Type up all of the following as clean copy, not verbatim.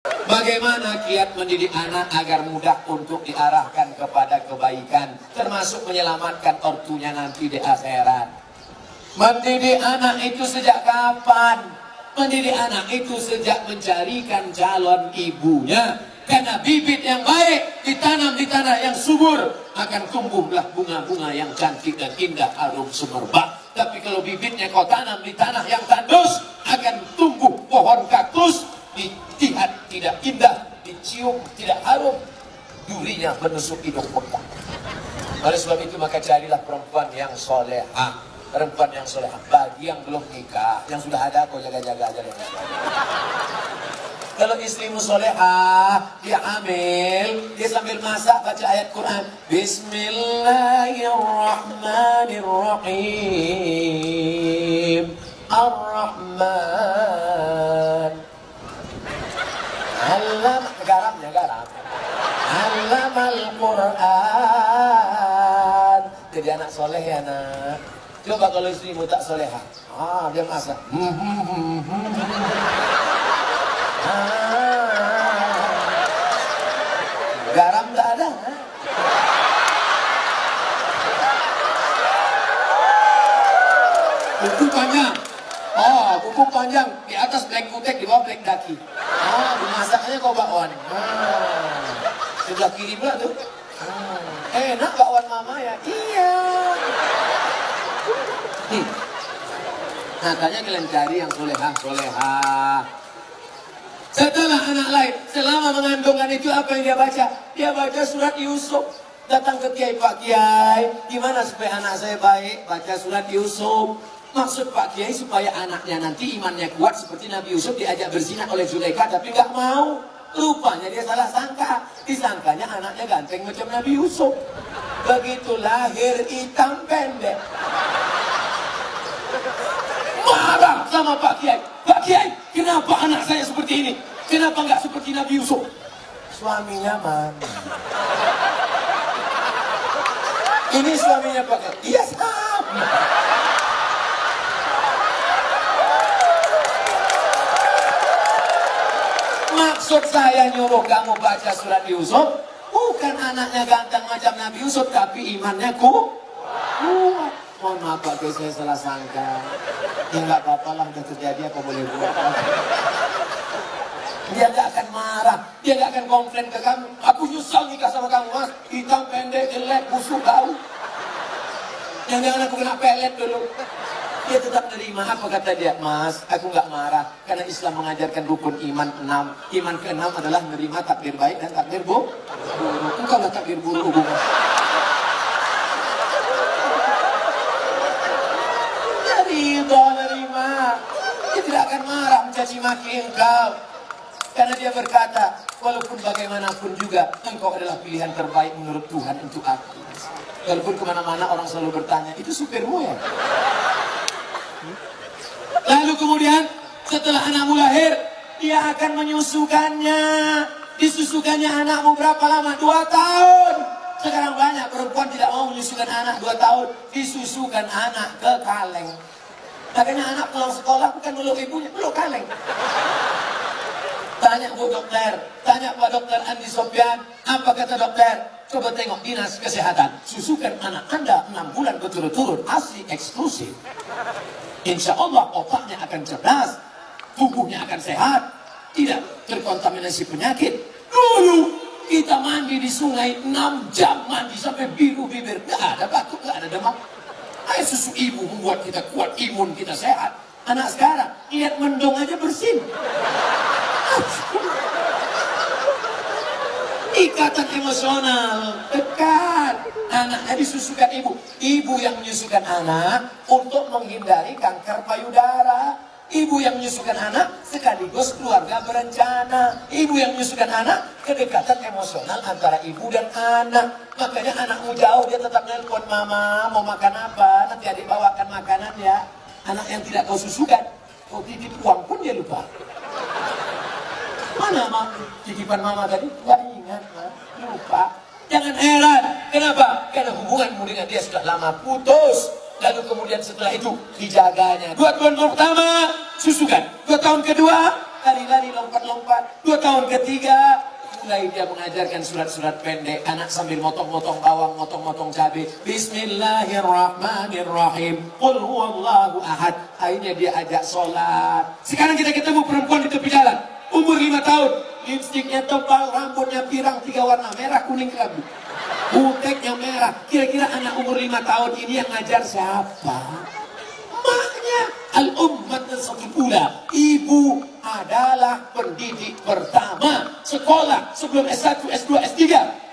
Bagaimana kiat mendidik anak agar mudah untuk diarahkan kepada kebaikan, termasuk menyelamatkan ortunya nanti di akhirat. Mendidik anak itu sejak kapan? Mendidik anak itu sejak mencarikan calon ibunya. Karena bibit yang baik ditanam di tanah yang subur, akan tumbuhlah bunga-bunga yang cantik dan indah harum semerbak. Tapi kalau bibitnya kau tanam di tanah yang tandus, akan tumbuh pohon kaktus, dilihat tidak indah, dicium tidak harum, durinya menusuk hidung bekak. Oleh sebab itu maka carilah perempuan yang solehah, perempuan yang solehah. Bagi yang belum nikah, yang sudah ada kau jaga-jaga aja deh. Kalau istrimu solehah, dia hamil, dia sambil masak baca ayat Quran. Bismillahirrahmanirrahim. Ar-Rahman. Alam, garamnya garam. Alamal Quran. Jadi anak soleh ya nak. Coba kalau istrimu tak solehah, dia masak. Garam tak ada. Kuku panjang. Kuku panjang. Di atas black kutek, di bawah black daki. Dimasaknya kau bakwan. Sebelah kiri pula tuh. Enak bakwan mama ya. Iya. Makanya kalian cari yang solehah. Setelah anak lain, selama mengandungkan itu apa yang dia baca? Dia baca surat Yusuf. Datang ke Kiai, Pak Kiai, gimana supaya anak saya baik? Baca surat Yusuf. Maksud Pak Kiai supaya anaknya nanti imannya kuat seperti Nabi Yusuf diajak berzina oleh Zulaikha tapi gak mau. Rupanya dia salah sangka. Disangkanya anaknya ganteng macam Nabi Yusuf. Begitu lahir hitam pendek. Marah sama Pak Kiai. Pak Kiai, kenapa anak saya seperti ini? Kenapa nggak seperti Nabi Yusuf? Suaminya mana? Ini suaminya Pak Kiai. Iya sama. Maksud saya nyuruh kamu baca surat Yusuf, bukan anaknya ganteng macam Nabi Yusuf, tapi imannya kuat. Mohon maaf Pak Kiai, saya salah sangka. Ya nggak apa-apa lah, udah terjadi apa boleh buat. Dia nggak akan marah, dia nggak akan komplain ke kamu. Aku nyesal nikah sama kamu mas, hitam pendek, jelek, busuk, bau. Jangan aku kena pelet dulu. Dia tetap nerima. Apa kata dia? Mas, aku nggak marah karena Islam mengajarkan rukun iman 6. Iman ke-6 adalah menerima takdir baik dan takdir buruk. Engkau lah takdir buruk hubungan. Nerima, dia tidak akan marah mencaci maki engkau, karena dia berkata, walaupun bagaimanapun juga engkau adalah pilihan terbaik menurut Tuhan untuk aku. Walaupun kemana-mana orang selalu bertanya, itu supirmu ya? Lalu kemudian setelah anakmu lahir, dia akan menyusukannya. Disusukannya anakmu berapa lama? 2 tahun. Sekarang banyak perempuan tidak mau menyusukan anak 2 tahun. Disusukan anak ke kaleng. Makanya anak pulang sekolah bukan meluk ibunya, meluk kaleng. Tanya Bu Dokter, tanya Pak Dokter Andi Sofyan, apa kata dokter? Coba tengok dinas kesehatan, susukan anak Anda 6 bulan berturut-turut, asli eksklusif. Insya Allah otaknya akan cerdas, tubuhnya akan sehat, tidak terkontaminasi penyakit. Dulu kita mandi di sungai 6 jam, mandi sampai biru bibir, gak ada batuk, gak ada demam. Air susu ibu membuat kita kuat, imun kita sehat. Anak sekarang, lihat mendung aja bersin. Ikatan emosional, dekat. Anaknya disusukan ibu. Ibu yang menyusukan anak untuk menghindari kanker payudara. Ibu yang menyusukan anak sekaligus keluarga berencana. Ibu yang menyusukan anak, kedekatan emosional antara ibu dan anak. Makanya anakmu jauh, dia tetap nelpon, mama mau makan apa, nanti adik bawakan makanan ya. Anak yang tidak kau susukan, kau titip uang pun dia lupa. Mana mak titipan mama tadi? Gak ingat, lupa. Jangan heran, kenapa? Karena hubunganmu dengan dia sudah lama putus. Lalu kemudian setelah itu dijaganya. 2 tahun pertama susukan, 2 tahun kedua lari-lari, lompat-lompat. 2 tahun ketiga, mulai dia mengajarkan surat-surat pendek. Anak sambil motong-motong bawang, motong-motong cabai. Bismillahirrahmanirrahim. Qul huwallahu ahad. Akhirnya dia ajak sholat. Sekarang kita ketemu perempuan di tepi jalan. Umur 5 tahun. Lipstiknya tebal, rambutnya pirang, 3 warna. Merah, kuning, kelabu. Buteknya merah. Kira-kira anak umur 5 tahun ini yang ngajar siapa? Maknya al-ummat al-ula. Ibu adalah pendidik pertama. Sekolah sebelum S1, S2, S3,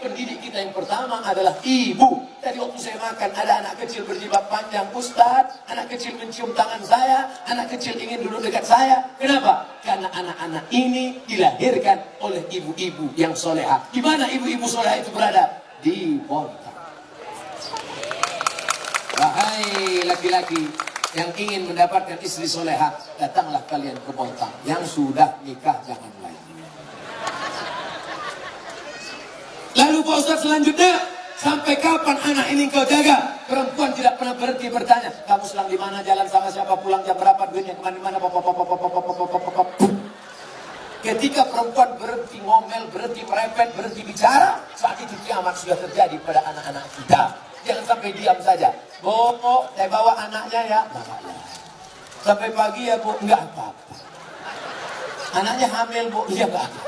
pendidik kita yang pertama adalah ibu. Tadi waktu saya makan ada anak kecil berjilbab panjang, Ustaz, anak kecil mencium tangan saya, anak kecil ingin duduk dekat saya. Kenapa? Karena anak-anak ini dilahirkan oleh ibu-ibu yang soleha. Di mana ibu-ibu soleha itu berada? Di Bontang. Wahai laki-laki yang ingin mendapatkan istri soleha, datanglah kalian ke Bontang. Yang sudah nikah jangan lagi. Lalu Pak Ustaz selanjutnya, sampai kapan anak ini kau jaga? Perempuan tidak pernah berhenti bertanya, kamu sedang di mana, jalan sama siapa, pulang jam berapa, duitnya kemana-mana. Ketika perempuan berhenti ngomel, berhenti merepet, berhenti bicara, saat itu kiamat sudah terjadi pada anak-anak kita. Jangan sampai diam saja. Bu, saya bawa anaknya ya. Sampai pagi ya Bu, enggak apa-apa. Anaknya hamil Bu, iya enggak apa.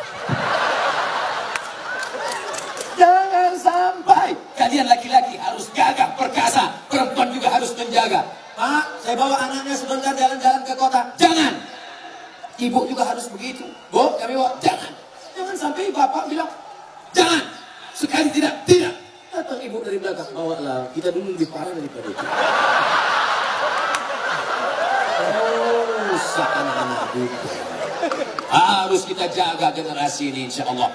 Jangan sampai. Kalian laki-laki harus gagah, perkasa. Perempuan juga harus menjaga. Pak, saya bawa anaknya sebentar jalan-jalan ke kota. Jangan. Ibu juga harus begitu. Bu, kami bawa. Jangan. Jangan sampai bapak bilang, jangan. Sekali tidak. Tidak. Datang ibu dari belakang. Bawalah. Kita dulu lebih parah daripada itu. Rusak anak-anak kita. Harus kita jaga generasi ini, insya Allah.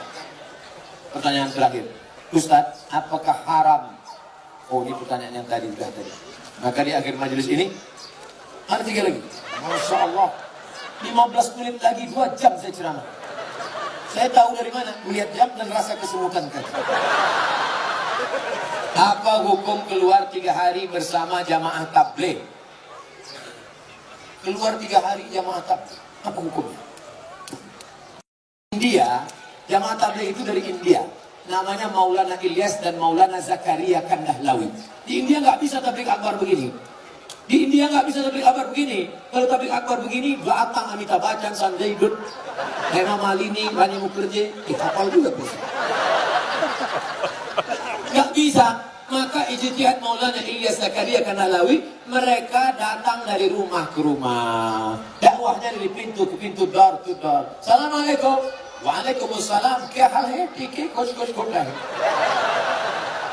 Pertanyaan terakhir. Ustaz, apakah haram? Oh, ini pertanyaan yang tadi. Maka di akhir majelis ini, ada 3 lagi. Masya Allah. 15 menit lagi, 2 jam saya ceramah. Saya tahu dari mana? Melihat jam dan rasa kesemutan kan. Apa hukum keluar 3 hari bersama jamaah tabligh? Keluar 3 hari jamaah tabligh. Apa hukumnya? India, jamaah tabligh itu dari India. Namanya Maulana Ilyas dan Maulana Zakaria Kandahlawi. Di India nggak bisa tabligh akbar begini. Di India nggak bisa tabligh akbar begini. Kalau tabligh akbar begini, datang Amitabh Bachchan, Sanjay Dutt, Hema Malini, Rani Mukherjee, hafal juga bisa. Nggak bisa. Maka ijtihad Maulana Ilyas Zakaria Kandahlawi, mereka datang dari rumah ke rumah. Dakwahnya dari pintu ke pintu, door to door. Assalamualaikum. Waalaikumsalam. Kya hal hai? ठीक कुछ होता है.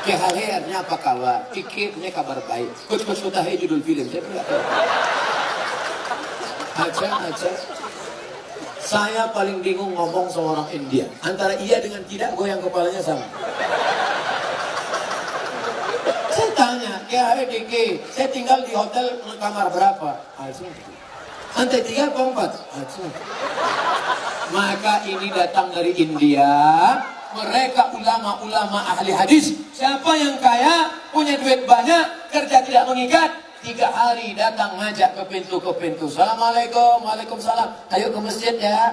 Kya hal hai artinya apa kabar? ठीक artinya kabar baik. Kuch होता है judul film. Aja. Saya paling bingung ngomong sama orang India. Antara iya dengan tidak, goyang kepalanya sama. Saya tanya, kya hai ठीक? Saya tinggal di hotel kamar berapa? Aja. Lantai 3 atau 4? Aja. Maka ini datang dari India. Mereka ulama-ulama ahli hadis. Siapa yang kaya, punya duit banyak, kerja tidak mengikat, 3 hari datang ngajak ke pintu. Assalamualaikum, waalaikumsalam. Ayo ke masjid ya.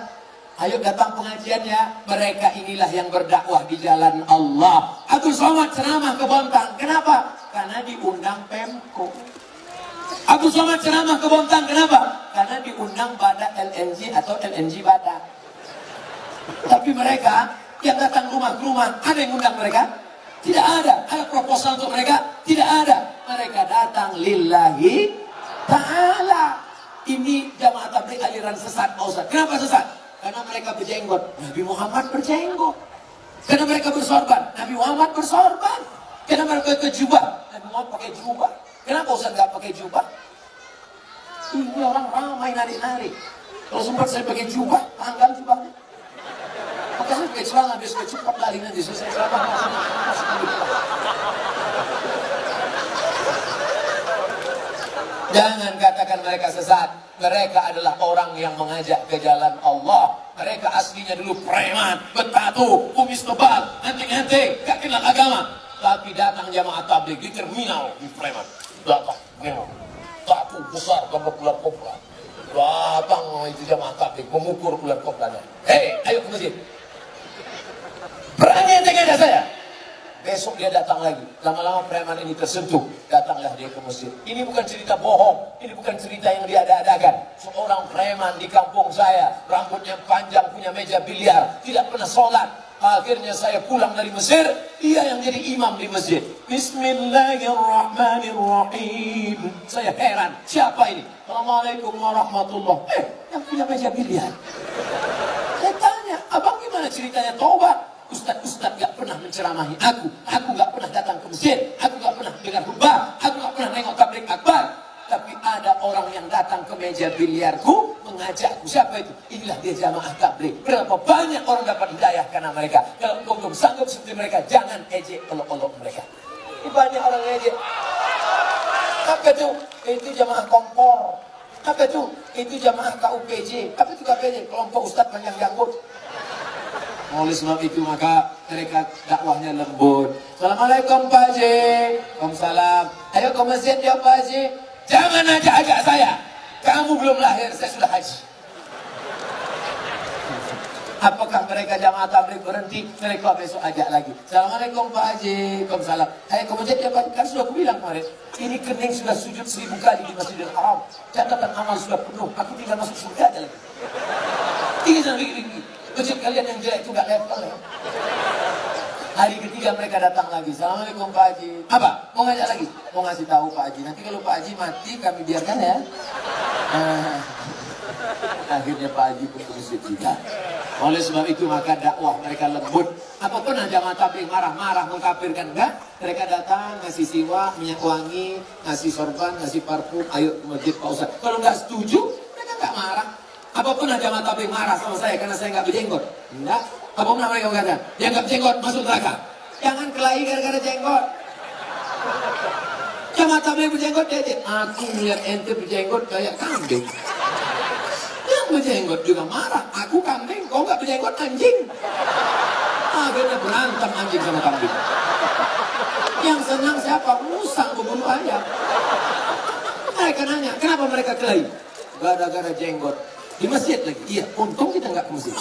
Ayo datang pengajian ya. Mereka inilah yang berdakwah di jalan Allah. Abdul Somad ceramah ke Bontang. Kenapa? Karena diundang Pemko. Abdul Somad ceramah ke Bontang. Kenapa? Karena diundang Badak LNG atau LNG Badak. Tapi mereka yang datang rumah ke rumah, ada yang undang mereka? Tidak ada. Ada proposal untuk mereka? Tidak ada. Mereka datang lillahi ta'ala. Ini jamaah tabligh aliran sesat, Pak Ustaz. Kenapa sesat? Karena mereka berjenggot. Nabi Muhammad berjenggot. Karena mereka bersorban. Nabi Muhammad bersorban. Karena mereka pakai jubah. Nabi Muhammad pakai jubah. Kenapa Ustaz nggak pakai jubah? Ini orang ramai nari-nari. Kalau sempat saya pakai jubah, tanggal jubahnya. Maka saya pakai celana, biar saya cepat lari nanti. Selesai celana. Jangan katakan mereka sesat. Mereka adalah orang yang mengajak ke jalan Allah. Mereka aslinya dulu preman, bertato, kumis tebal, anting-anting, gak kenal agama. Tapi datang jamaah tabligh di terminal di preman. Datang, memang tato besar, gambar ular kobra. Bang, itu jamaah tabligh mengukur ular kobranya. Hei, ayo ke masjid. Berani ente ngajak saya? Besok dia datang lagi. Lama-lama preman ini tersentuh. Datanglah dia ke masjid. Ini bukan cerita bohong. Ini bukan cerita yang diada-adakan. Seorang preman di kampung saya, rambutnya panjang, punya meja biliar, tidak pernah sholat. Akhirnya saya pulang dari Mesir, dia yang jadi imam di masjid. Bismillahirrahmanirrahim. Saya heran, siapa ini? Assalamualaikum warahmatullahi wabarakatuh. Yang punya meja biliar. Saya tanya, abang gimana ceritanya tobat? Ustaz gak pernah menceramahi aku gak pernah datang ke masjid, aku gak pernah dengar khutbah, aku gak pernah nengok tabligh akbar. Tapi ada orang yang datang ke meja biliarku mengajakku. Siapa itu? Inilah dia jamaah tabligh. Berapa banyak orang dapat hidayah karena mereka. Kalau engkau belum sanggup seperti mereka, jangan ejek olok-olok mereka. Ini banyak orang ejek. Apa itu? Itu jamaah kompor. Apa itu? Itu jamaah KUPJ. Apa itu KUPJ? Kelompok Ustaz Panjang Janggut. Oleh sebab itu maka mereka dakwahnya lembut. Assalamualaikum Pak Haji. Waalaikumsalam. Ayo ke masjid ya Pak Haji. Jangan ajak-ajak saya. Kamu belum lahir, saya sudah haji. Apakah mereka jamaah tabligh berhenti? Mereka besok ajak lagi. Assalamualaikum Pak Haji. Waalaikumsalam. Ayo ke masjid ya Pak Haji. Kan sudah aku bilang kemarin. Ini kening sudah sujud 1000 kali di Masjidil Haram. Catatan amal sudah penuh. Aku tinggal masuk surga aja lagi. Tinggal sana begini. Masjid kalian yang jelek itu gak level ya. Hari ketiga mereka datang lagi. Assalamualaikum Pak Haji. Apa? Mau ngajak lagi? Mau ngasih tahu Pak Haji. Nanti kalau Pak Haji mati kami biarkan ya. Akhirnya Pak Haji pun terus juga. Oleh sebab itu maka dakwah mereka lembut. Apapun jamaah tabligh marah-marah mengkafirkan enggak? Mereka datang ngasih siwak, minyak wangi, ngasih sorban, ngasih parfum. Ayo ke masjid Pak Ustaz. Kalau nggak setuju mereka nggak marah. Apapun jamaah tabligh marah sama saya karena saya nggak berjenggot. Enggak. Apa pernah mereka mengatakan, yang nggak berjenggot masuk neraka. Jangan kelahi gara-gara jenggot. Jamaah tabligh berjenggot dia aja. Aku melihat ente berjenggot kayak kambing. Yang berjenggot juga marah. Aku kambing, kau nggak berjenggot anjing. Akhirnya berantem anjing sama kambing. Yang senang siapa? Musang pembunuh ayam. Mereka nanya, kenapa mereka kelahi? Gara-gara jenggot. Di masjid lagi. Iya, untung kita nggak ke masjid.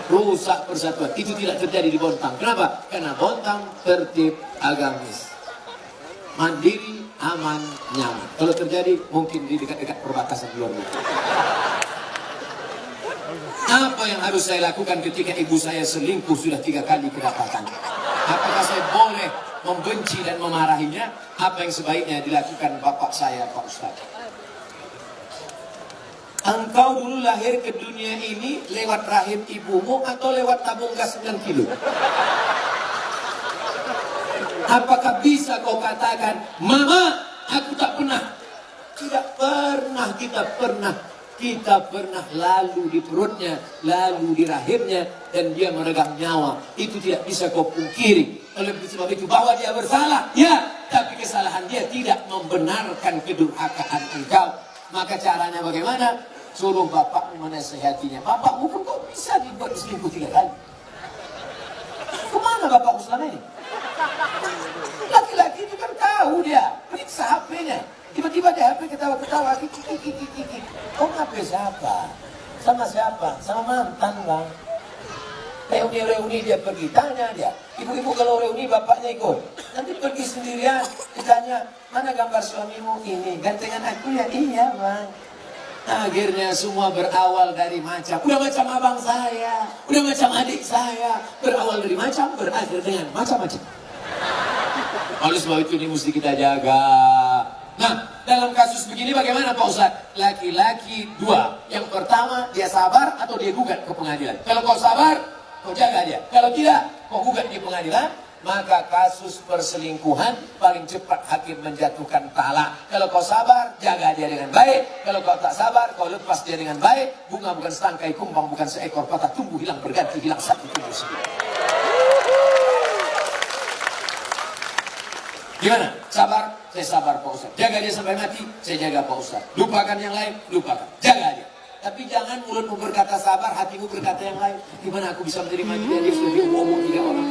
Rusak persatuan. Itu tidak terjadi di Bontang. Kenapa? Karena Bontang tertib agamis. Mandiri, aman, nyaman. Kalau terjadi mungkin di dekat-dekat perbatasan luar negeri. Apa yang harus saya lakukan ketika ibu saya selingkuh sudah 3 kali kedapatan? Apakah saya boleh membenci dan memarahinya? Apa yang sebaiknya dilakukan bapak saya, Pak Ustaz? Engkau dulu lahir ke dunia ini lewat rahim ibumu atau lewat tabung gas 9 kilo? Apakah bisa kau katakan, Mama, aku tak pernah? Tidak pernah, kita pernah lalu di perutnya, lalu di rahimnya, dan dia meregang nyawa. Itu tidak bisa kau pungkiri. Oleh sebab itu bahwa dia bersalah, ya, tapi kesalahan dia tidak membenarkan kedurhakaan engkau. Maka caranya bagaimana? Suruh bapakmu menasihatinya. Bapakmu pun kok bisa dibuat selingkuh 3 kali. Kemana bapakmu selama ini? Laki-laki itu kan tahu dia. Periksa HP-nya. Tiba-tiba dia HP ketawa-ketawa. Kiki. Oh HP siapa? Sama siapa? Sama mantan bang. Reuni dia pergi. Tanya dia. Ibu-ibu kalau reuni bapaknya ikut. Nanti pergi sendirian. Ditanya, mana gambar suamimu? Ini. Gantengan aku ya? Iya bang. Akhirnya semua berawal dari macam. Udah macam abang saya. Udah macam adik saya. Berawal dari macam, berakhir dengan macam-macam. Oleh sebab itu ini mesti kita jaga. Nah, dalam kasus begini bagaimana Pak Ustadz? Laki-laki 2. Yang pertama, dia sabar atau dia gugat ke pengadilan. Kalau kau sabar, kau jaga dia. Kalau tidak, kau gugat di pengadilan. Maka kasus perselingkuhan paling cepat hakim menjatuhkan talak. Kalau kau sabar, jaga dia dengan baik. Kalau kau tak sabar, kau lepas dia dengan baik. Bunga bukan setangkai kumbang, bukan seekor patah tumbuh hilang berganti, hilang satu tumbuh sendiri. Gimana? Sabar? Saya sabar Pak Ustaz. Jaga dia sampai mati, saya jaga Pak Ustaz. Lupakan yang lain, lupakan. Jaga dia. Tapi jangan mulutmu berkata sabar, hatimu berkata yang lain. Gimana aku bisa menerima dia sudah diomong 3 orang.